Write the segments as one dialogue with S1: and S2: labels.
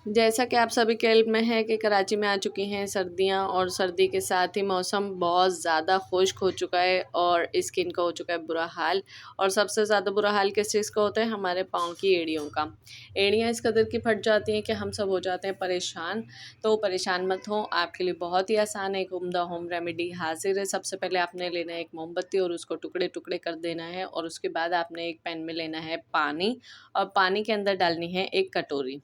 S1: जैसा कि आप सभी के इल्म में है कि कराची में आ चुकी हैं सर्दियां और सर्दी के साथ ही मौसम बहुत ज़्यादा खुश्क हो चुका है और स्किन का हो चुका है बुरा हाल। और सबसे ज़्यादा बुरा हाल किस चीज़ का होता है? हमारे पाँव की एड़ियों का। एड़ियाँ इस कदर की फट जाती हैं कि हम सब हो जाते हैं परेशान। तो परेशान मत हो, आपके लिए बहुत ही आसान है, एक उम्दा होम रेमेडी हाजिर है। सबसे पहले आपने लेना है एक मोमबत्ती और उसको टुकड़े टुकड़े कर देना है, और उसके बाद आपने एक पैन में लेना है पानी, और पानी के अंदर डालनी है एक कटोरी,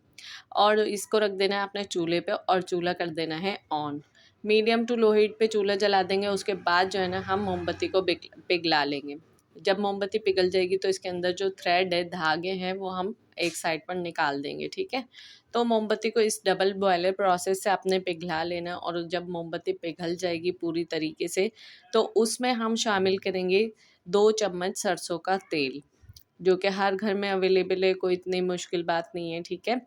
S1: और इसको रख देना है अपने चूल्हे पे, और चूल्हा कर देना है on. Medium to low heat पे चूल्हा जला देंगे। उसके बाद जो है ना, हम मोमबत्ती को पिघला लेंगे। जब मोमबत्ती पिघल जाएगी तो इसके अंदर जो थ्रेड है, धागे हैं, वो हम एक साइड पर निकाल देंगे, ठीक है। तो मोमबत्ती को इस डबल बॉयलर प्रोसेस से आपने पिघला लेना, और जब मोमबत्ती पिघल जाएगी पूरी तरीके से, तो उसमें हम शामिल करेंगे 2 चम्मच सरसों का तेल, जो कि हर घर में अवेलेबल है, कोई इतनी मुश्किल बात नहीं है, ठीक है।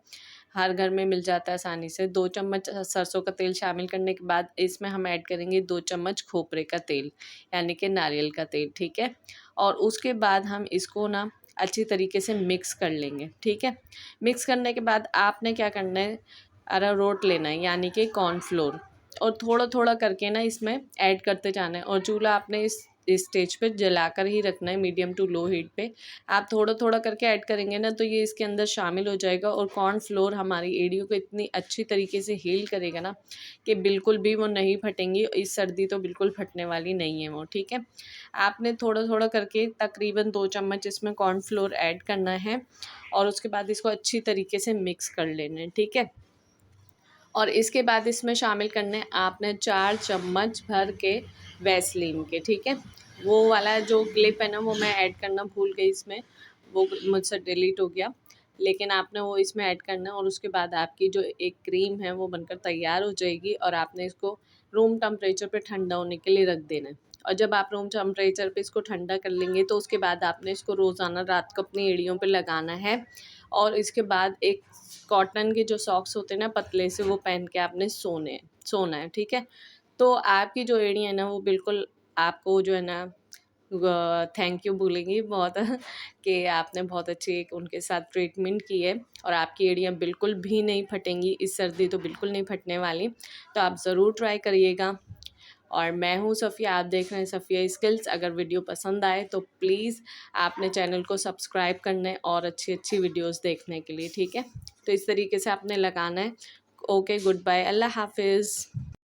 S1: हर घर में मिल जाता है आसानी से। 2 चम्मच सरसों का तेल शामिल करने के बाद इसमें हम ऐड करेंगे 2 चम्मच खोपरे का तेल, यानी कि नारियल का तेल, ठीक है। और उसके बाद हम इसको ना अच्छी तरीके से मिक्स कर लेंगे, ठीक है। मिक्स करने के बाद आपने क्या करना है, अरारोट लेना है, यानी कि कॉर्नफ्लोर, और थोड़ा थोड़ा करके ना इसमें ऐड करते जाना है। और चूल्हा आपने इस स्टेज पे जलाकर ही रखना है, मीडियम टू लो हीट पे। आप थोड़ा थोड़ा करके ऐड करेंगे ना, तो ये इसके अंदर शामिल हो जाएगा, और कॉर्नफ्लोर हमारी एड़ियों को इतनी अच्छी तरीके से हील करेगा ना कि बिल्कुल भी वो नहीं फटेंगी। इस सर्दी तो बिल्कुल फटने वाली नहीं है वो, ठीक है। आपने थोड़ा थोड़ा करके तकरीबन 2 चम्मच इसमें कॉर्नफ्लोर ऐड करना है, और उसके बाद इसको अच्छी तरीके से मिक्स कर लेना है, ठीक है। और इसके बाद इसमें शामिल करने आपने 4 चम्मच भर के वैसलीन के, ठीक है। वो वाला जो क्लिप है ना, वो मैं ऐड करना भूल गई इसमें, वो मुझसे डिलीट हो गया, लेकिन आपने वो इसमें ऐड करना है। और उसके बाद आपकी जो एक क्रीम है वो बनकर तैयार हो जाएगी, और आपने इसको रूम टेम्परेचर पे ठंडा होने के लिए रख देना है। और जब आप रूम टेम्परेचर पे इसको ठंडा कर लेंगे, तो उसके बाद आपने इसको रोज़ाना रात को अपनी एड़ियों पे लगाना है। और इसके बाद एक कॉटन के जो सॉक्स होते हैं ना, पतले से, वो पहन के आपने सोना है, ठीक है। तो आपकी जो एड़ी है ना, वो बिल्कुल आपको जो है ना थैंक यू बोलेंगी बहुत कि आपने बहुत अच्छी एक उनके साथ ट्रीटमेंट की है, और आपकी एड़ियाँ बिल्कुल भी नहीं फटेंगी। इस सर्दी तो बिल्कुल नहीं फटने वाली। तो आप ज़रूर ट्राई करिएगा। और मैं हूँ सफ़िया, आप देख रहे हैं सफ़िया स्किल्स। अगर वीडियो पसंद आए तो प्लीज़ आपने चैनल को सब्सक्राइब करना है, और अच्छी अच्छी वीडियोस देखने के लिए, ठीक है। तो इस तरीके से आपने लगाना है। ओके, गुड बाय, अल्लाह हाफिज़।